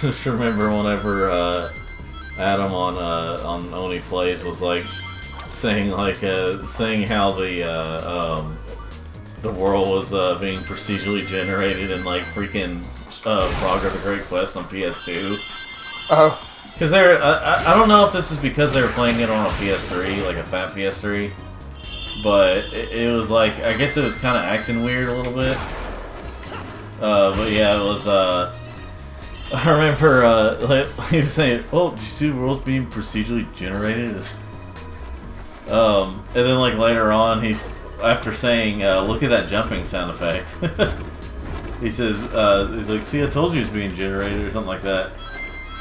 just remember whenever Adam on Oni Plays was like saying how the world was being procedurally generated in like freaking Frogger the Great Quest on PS2. Oh. Because I don't know if this is because they were playing it on a PS3, like a fat PS3, but it was like, I guess it was kind of acting weird a little bit. But yeah, it was, I remember, he was saying, oh, did you see the world being procedurally generated? And then like later on, after saying, look at that jumping sound effect, he says, he's like, see, I told you it was being generated, or something like that.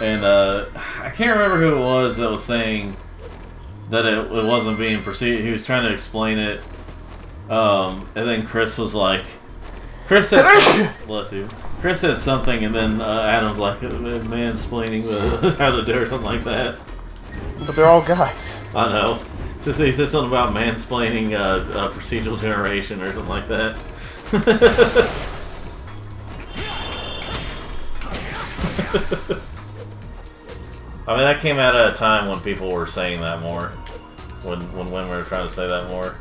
And I can't remember who it was that was saying that it wasn't being proceeded. He was trying to explain it, and then Chris was like, Chris said something, bless you. Chris said something, and then Adam's like, mansplaining how to do it or something like that. But they're all guys. I know. He said something about mansplaining procedural generation or something like that. I mean, that came out at a time when people were saying that more. When women were trying to say that more.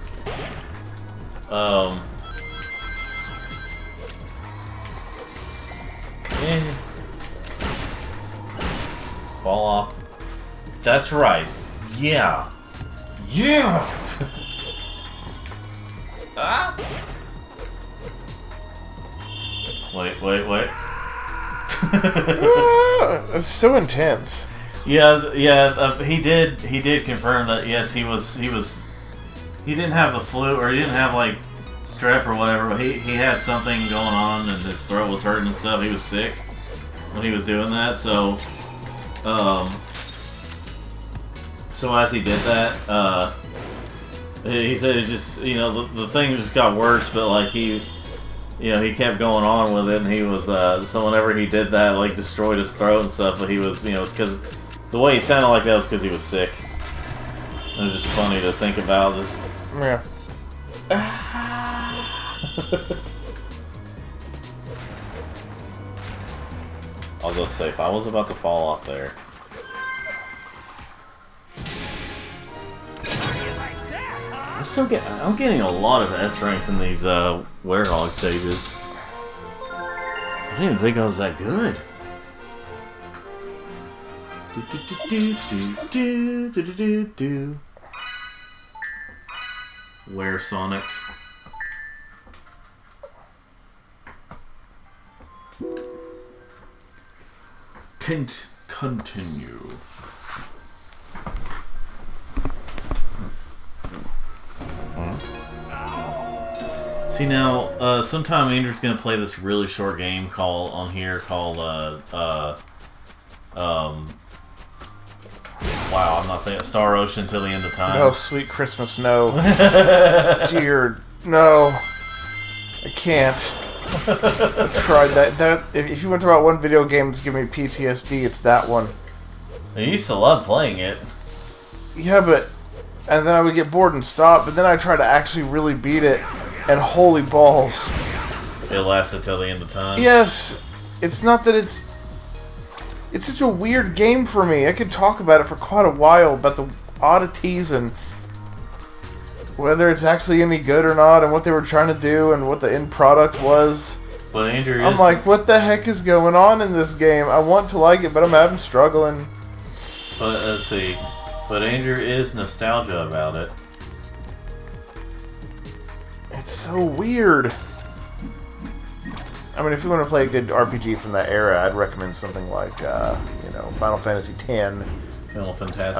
Yeah. Fall off. That's right. Yeah. Yeah! Ah! Wait. It's so intense. Yeah. He did confirm that yes, he didn't have the flu, or he didn't have like strep or whatever, but he had something going on and his throat was hurting and stuff. He was sick when he was doing that, so as he did that, he said it just, the thing just got worse, but like he kept going on with it, and he was, so whenever he did that, like destroyed his throat and stuff, but he was, it's because the way he sounded like that was because he was sick. It was just funny to think about this. Yeah. I'll just say, if I was about to fall off there. I'm getting a lot of S ranks in these Hedgehog stages. I didn't even think I was that good. Where Sonic? Continue. See now, sometime Andrew's gonna play this really short game called wow, I'm not thinking Star Ocean till the end of time. No, sweet Christmas, no. Dear, no. I can't. I tried that. If you want to talk about one video game that's giving me PTSD, it's that one. I used to love playing it. Yeah, but... And then I would get bored and stop, but then I try to actually really beat it, and holy balls. It lasted till the end of time? Yes. It's not that it's such a weird game for me. I could talk about it for quite a while, about the oddities and whether it's actually any good or not, and what they were trying to do, and what the end product was. But Andrew I'm like, what the heck is going on in this game? I want to like it, but I'm struggling. But let's see. But Andrew is nostalgia about it. It's so weird. I mean, if you want to play a good RPG from that era, I'd recommend something like, Final Fantasy X. Final Fantasy.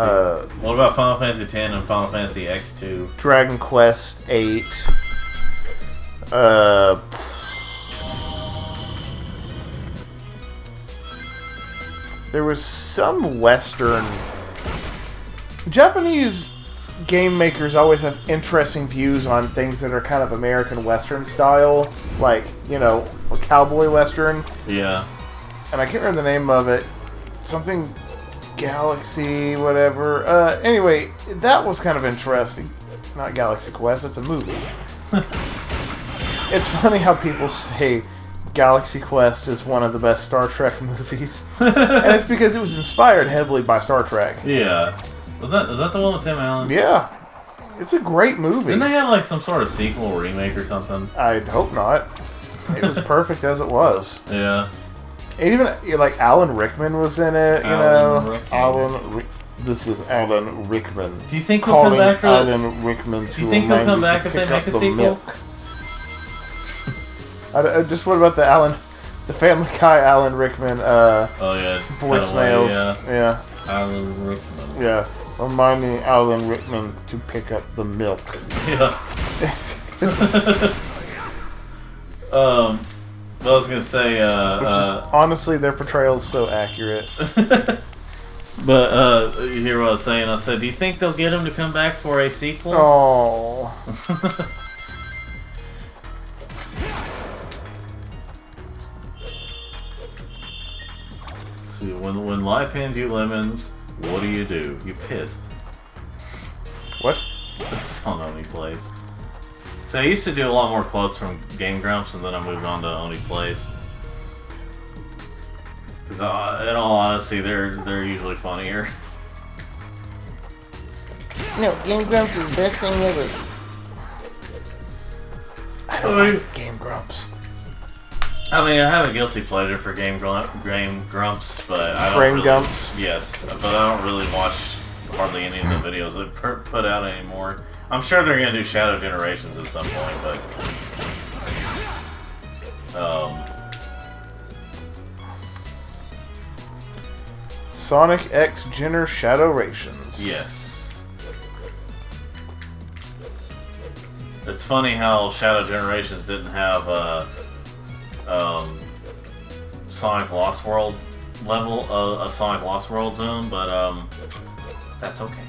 What about Final Fantasy X and Final Fantasy X2? Dragon Quest VIII. There was some Western... Japanese game makers always have interesting views on things that are kind of American Western style. Like, a cowboy Western. Yeah. And I can't remember the name of it. Something Galaxy, whatever. Anyway, that was kind of interesting. Not Galaxy Quest, it's a movie. It's funny how people say Galaxy Quest is one of the best Star Trek movies. And it's because it was inspired heavily by Star Trek. Yeah. Is that the one with Tim Allen? Yeah. It's a great movie. Didn't they have like some sort of sequel or remake or something? I'd hope not. It was perfect as it was. Yeah. And even like Alan Rickman was in it, This is Alan Rickman. Do you think he'll come back for Alan Rickman to Do you think he'll come back if they make a sequel? Just what about the Family Guy Alan Rickman voicemails? Yeah. Alan Rickman. Yeah. Reminding Alan Rickman to pick up the milk. Yeah. I was gonna say, honestly, their portrayal is so accurate. But you hear what I was saying? I said, do you think they'll get him to come back for a sequel? Oh. See, when life hands you lemons, what do? You piss. What? That's not Oni Plays. So I used to do a lot more quotes from Game Grumps, and then I moved on to Oni Plays. Because in all honesty, they're usually funnier. No, Game Grumps is the best thing ever. I don't like Game Grumps. I mean, I have a guilty pleasure for Game Grumps, but I don't Game Grumps? Yes, but I don't really watch hardly any of the videos that put out anymore. I'm sure they're gonna do Shadow Generations at some point, but Sonic X Jenner Shadow-rations. Yes. It's funny how Shadow Generations didn't have Sonic Lost World level, a Sonic Lost World zone, but that's okay.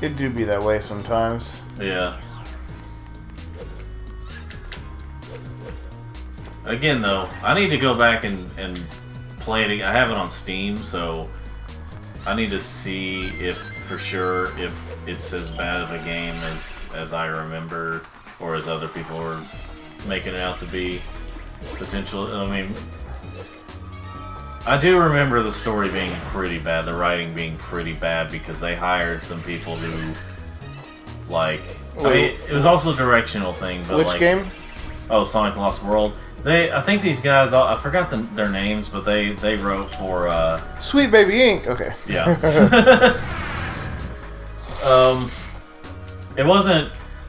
It do be that way sometimes. Yeah. Again, though, I need to go back and play it. I have it on Steam, so I need to see if for sure if it's as bad of a game as I remember, or as other people are making it out to be. Potential. I mean, I do remember the story being pretty bad, the writing being pretty bad, because they hired some people who, like, I mean, it was also a directional thing, but which game? Oh, Sonic Lost World. I think these guys, I forgot their names, but they wrote for, Sweet Baby Inc. Okay. Yeah.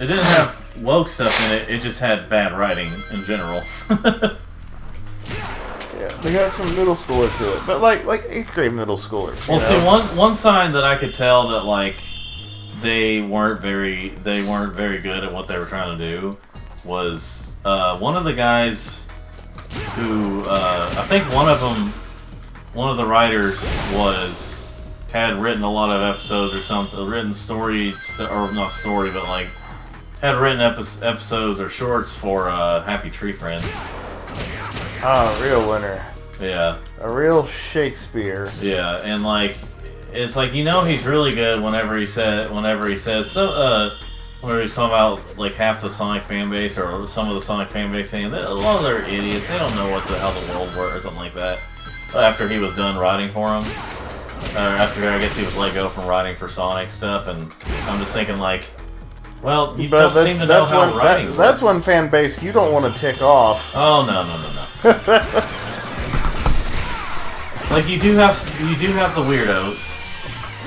It didn't have woke stuff in it, it just had bad writing in general. Yeah, they got some middle schoolers to it, but like 8th grade middle schoolers. Well, see, one sign that I could tell that like they weren't very good at what they were trying to do was one of the guys who I think one of the writers had written a lot of episodes or something, written story or not story, but like had written episodes or shorts for Happy Tree Friends. Ah, a real winner. Yeah. A real Shakespeare. Yeah, and like, it's like, you know, he's really good whenever he says whenever he's talking about like half the Sonic fan base or some of the Sonic fan base saying that a lot of them are idiots, they don't know how the world works or something like that. After he was done writing for him, after I guess he was let go from writing for Sonic stuff, and I'm just thinking like, well, you don't seem to know how writing works. That's one fan base you don't want to tick off. Oh no. Like you do have the weirdos.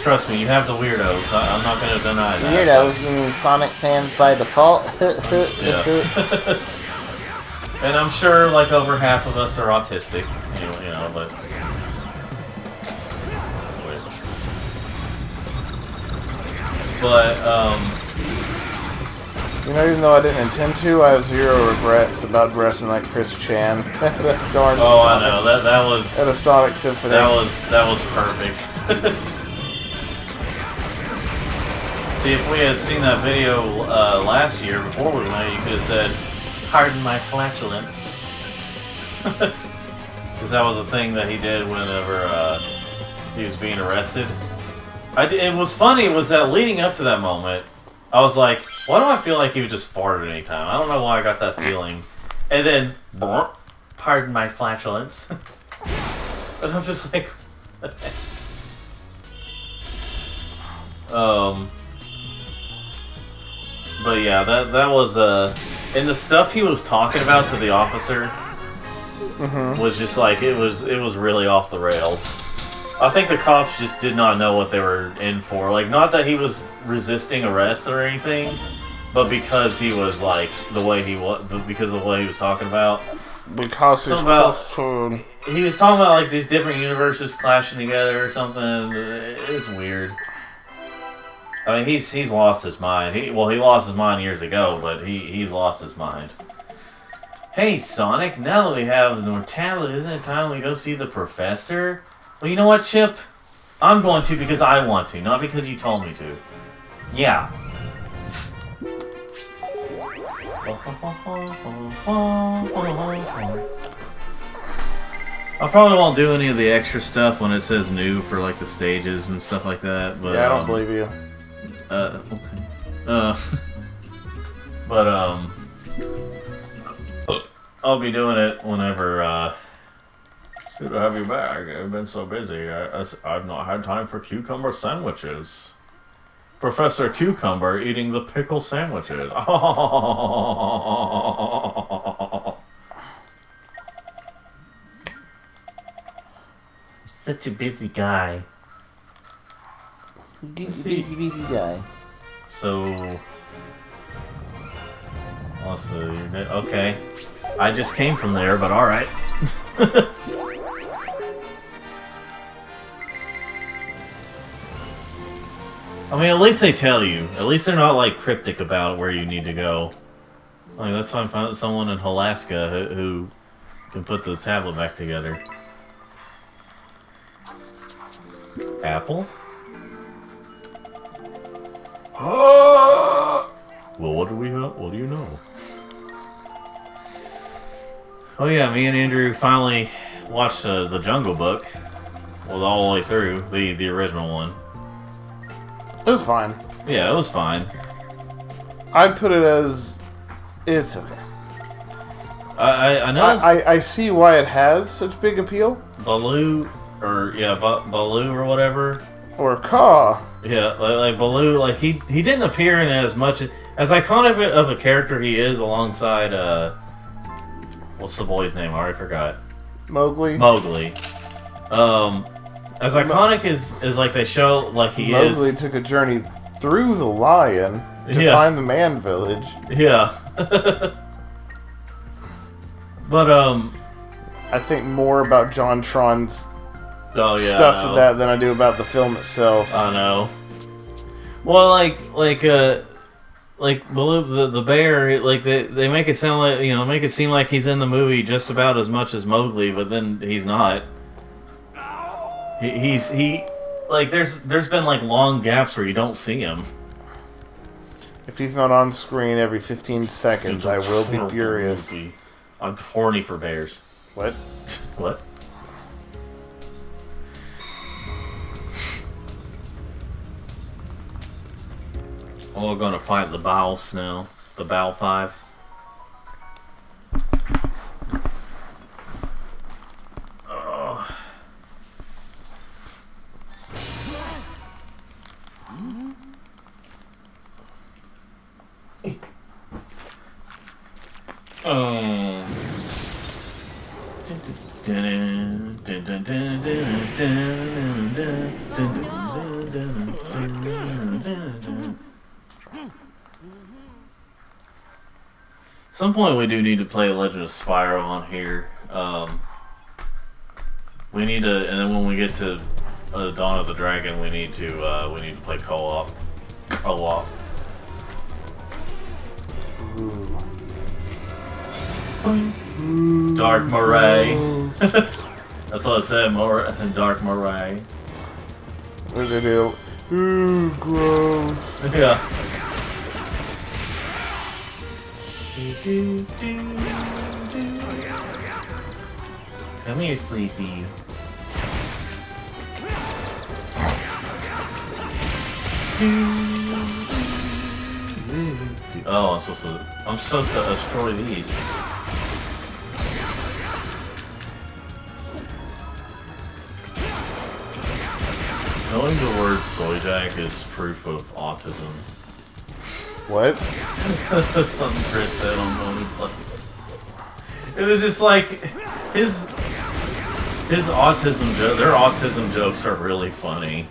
Trust me, you have the weirdos. I'm not going to deny that. Weirdos? You mean Sonic fans by default? Yeah. And I'm sure like over half of us are autistic. You know, but. But you know, even though I didn't intend to, I have zero regrets about dressing like Chris Chan. Darn. Oh, Sonic. I know that was at a Sonic Symphony. That was perfect. See, if we had seen that video last year before we went, you could have said, "Pardon my flatulence," because that was a thing that he did whenever he was being arrested. It was funny was that leading up to that moment, I was like, why do I feel like he would just fart at any time? I don't know why I got that feeling. And then, pardon my flatulence. And I'm just like, but yeah, that was and the stuff he was talking about to the officer was just like it was really off the rails. I think the cops just did not know what they were in for. Like, not that he was resisting arrest or anything, but because he was like the way he was, because of the way he was talking about. Because he's close. He was talking about like these different universes clashing together or something. It's weird. I mean, he's lost his mind. He lost his mind years ago, but he's lost his mind. Hey, Sonic, now that we have immortality, isn't it time we go see the professor? Well, you know what, Chip? I'm going to because I want to, not because you told me to. Yeah. I probably won't do any of the extra stuff when it says new for like the stages and stuff like that. But yeah, I don't believe you. Okay. But I'll be doing it whenever. Good to have you back. I've been so busy. I've not had time for cucumber sandwiches. Professor Cucumber eating the pickle sandwiches. Such a busy guy. Busy guy. So, let's see. Okay, I just came from there, but all right. I mean, at least they tell you. At least they're not like cryptic about where you need to go. Like, that's why I found someone in Alaska who can put the tablet back together. Apple? Well, what do we know? What do you know? Oh yeah, me and Andrew finally watched the Jungle Book. Well, all the way through the original one. It was fine. Yeah, it was fine. I'd put it as it's okay. I know. I see why it has such big appeal. Baloo, or yeah, Baloo or whatever. Or Caw. Yeah, like Baloo, like he didn't appear in as much as iconic of a character he is alongside what's the boy's name? I already forgot. Mowgli. As iconic as like they show like he is. Mowgli took a journey through the lion to find the man village. Yeah. But I think more about John Tron's stuff to that than I do about the film itself. I know. Well, like Baloo the bear, like they make it sound like, you know, make it seem like he's in the movie just about as much as Mowgli, but then he's not. He's like there's been like long gaps where you don't see him. If he's not on screen every 15 seconds, I will be furious. I'm horny for bears. What? What? Oh, we're gonna fight the Bowls now. The Bow 5. Oh. Some point we do need to play Legend of Spyro on here. We need to, and then when we get to Dawn of the Dragon, we need to play co-op. Co-op. Dark Moray. That's what I said. Dark Moray. What did they do? Ooh, gross. Yeah. Come here, Sleepy. Oh, I'm supposed to destroy these. Knowing the word soy jack is proof of autism. What? Something Chris said on Moneyplex. It was just like his autism joke. Their autism jokes are really funny.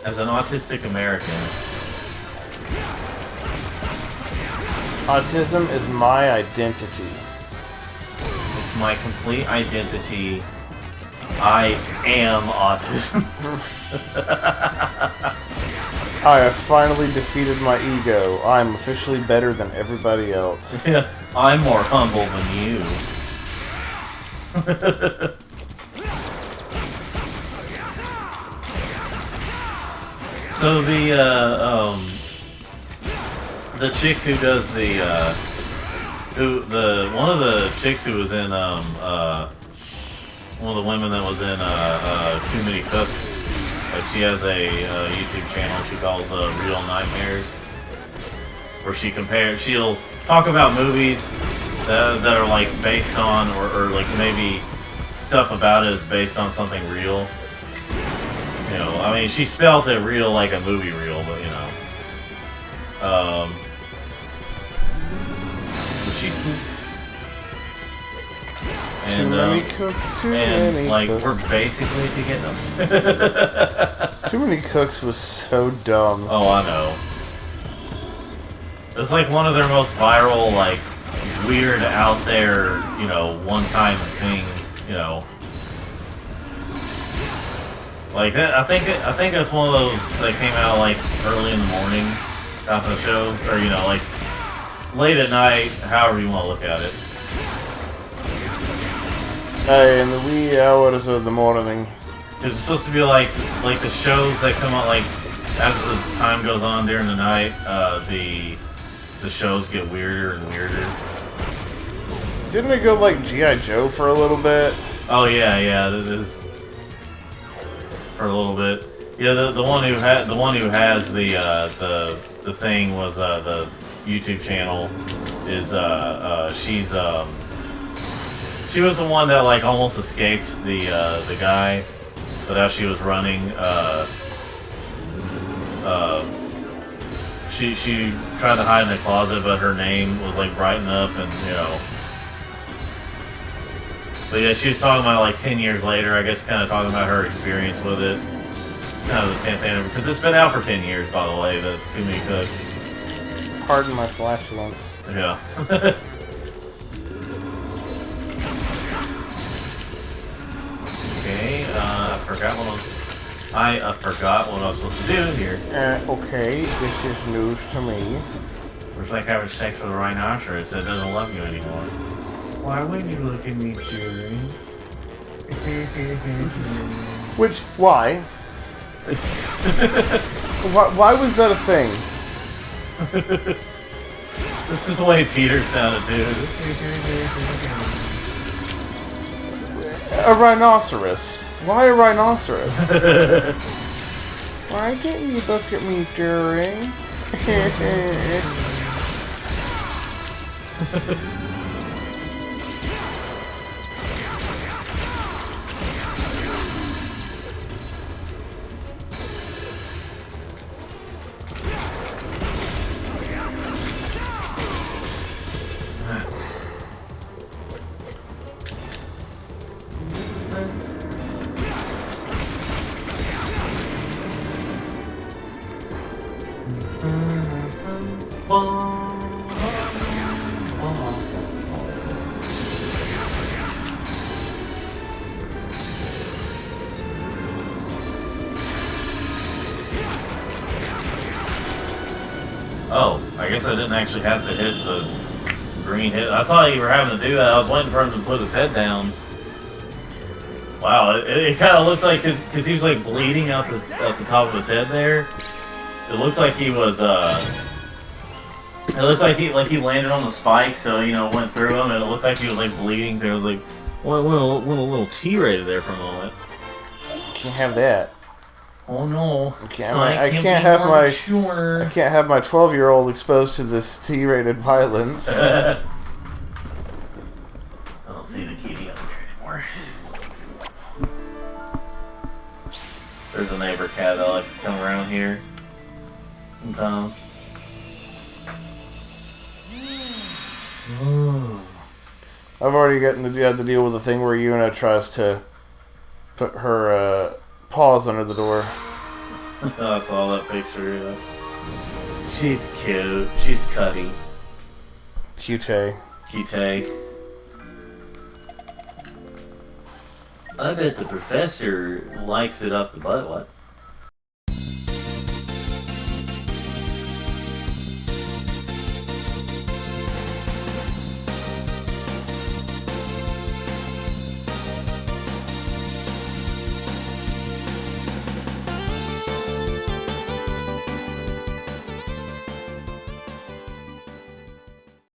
As an autistic American, autism is my identity. It's my complete identity. I am autism. I have finally defeated my ego. I am officially better than everybody else. Yeah, I'm more humble than you. So the chick who does one of the chicks who was in one of the women that was in Too Many Cooks, like she has a YouTube channel she calls Real Nightmares, where she'll talk about movies that are like based on or like maybe stuff about it is based on something real. You know, I mean, she spells it real like a movie real, but you know. Too many cooks, too many like, cooks. we're basically together. Too Many Cooks was so dumb. Oh, I know. It was like one of their most viral, like, weird, out there, you know, one-time thing, you know. Like that, I think that's one of those that came out like early in the morning, after the shows, or you know, like late at night, however you want to look at it. Hey, in the wee hours of the morning. It's supposed to be like the shows that come out like as the time goes on during the night. The shows get weirder and weirder. Didn't it go like G.I. Joe for a little bit? Oh yeah, that is. For a little bit, yeah. The one who has the thing was the YouTube channel is she was the one that like almost escaped the guy, but as she was running, she tried to hide in the closet, but her name was like brightened up, and you know. But yeah, she was talking about like 10 years later, I guess, kind of talking about her experience with it. It's kind of the same thing, because it's been out for 10 years, by the way, the Too Many Cooks. Pardon my flatulence. Yeah. Okay, I forgot what I was supposed to do here. Okay, this is news to me. It's like having sex with a rhinoceros that doesn't love you anymore. Why wouldn't you look at me, Jerry? Why? Why was that a thing? This is the way Peter sounded, dude. A rhinoceros. Why a rhinoceros? Why didn't you look at me, Jerry? Oh, I guess I didn't actually have to hit the green hit. I thought you were having to do that. I was waiting for him to put his head down. Wow, it kind of looked like, because he was like bleeding out the top of his head there. It looked like he was, it looked like he landed on the spike, so, you know, went through him, and it looked like he was like bleeding through. I was like, well, went a little T-rated there for a moment. Can't have that. Oh no! I can't have my 12-year-old exposed to this T-rated violence. I don't see the kitty up there anymore. There's a neighbor cat that likes to come around here sometimes. I've already gotten to have to deal with the thing where Yuna tries to put her paws under the door. I saw that picture. Yeah. She's cute. She's cutty. Cute. Cute. I bet the professor likes it up the butt. What?